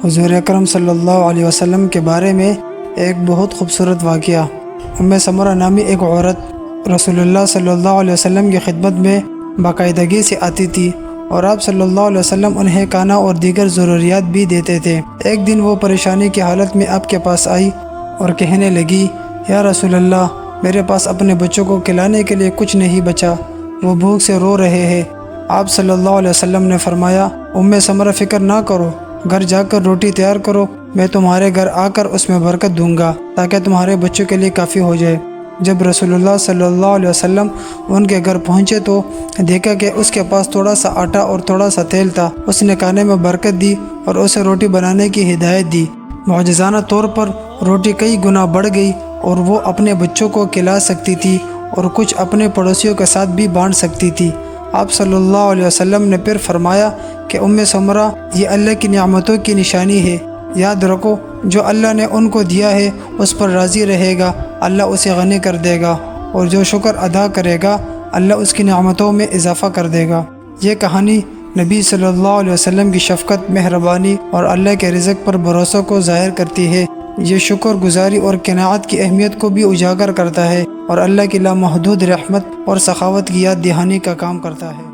حضور اکرم صلی اللہ علیہ وسلم کے بارے میں ایک بہت خوبصورت واقعہ۔ سمرہ نامی ایک عورت رسول اللہ صلی اللہ علیہ وسلم کی خدمت میں باقاعدگی سے آتی تھی اور آپ صلی اللہ علیہ وسلم انہیں کھانا اور دیگر ضروریات بھی دیتے تھے۔ ایک دن وہ پریشانی کی حالت میں آپ کے پاس آئی اور کہنے لگی، یا رسول اللہ، میرے پاس اپنے بچوں کو کھلانے کے لیے کچھ نہیں بچا، وہ بھوک سے رو رہے ہیں۔ آپ صلی اللہ علیہ وسلم نے فرمایا، سمرہ فکر نہ کرو، گھر جا کر روٹی تیار کرو، میں تمہارے گھر آ کر اس میں برکت دوں گا تاکہ تمہارے بچوں کے لیے کافی ہو جائے۔ جب رسول اللہ صلی اللہ علیہ وسلم ان کے گھر پہنچے تو دیکھا کہ اس کے پاس تھوڑا سا آٹا اور تھوڑا سا تیل تھا۔ اس نے کھانے میں برکت دی اور اسے روٹی بنانے کی ہدایت دی۔ معجزانہ طور پر روٹی کئی گنا بڑھ گئی اور وہ اپنے بچوں کو کھلا سکتی تھی اور کچھ اپنے پڑوسیوں کے ساتھ بھی بانٹ سکتی تھی۔ آپ صلی اللہ علیہ وسلم نے پھر فرمایا کہ سمرہ، یہ اللہ کی نعمتوں کی نشانی ہے، یاد رکھو جو اللہ نے ان کو دیا ہے اس پر راضی رہے گا، اللہ اسے غنی کر دے گا، اور جو شکر ادا کرے گا اللہ اس کی نعمتوں میں اضافہ کر دے گا۔ یہ کہانی نبی صلی اللہ علیہ وسلم کی شفقت، مہربانی اور اللہ کے رزق پر بھروسہ کو ظاہر کرتی ہے۔ یہ شکر گزاری اور قناعت کی اہمیت کو بھی اجاگر کرتا ہے اور اللہ کی لامحدود رحمت اور سخاوت کی یاد دہانی کا کام کرتا ہے۔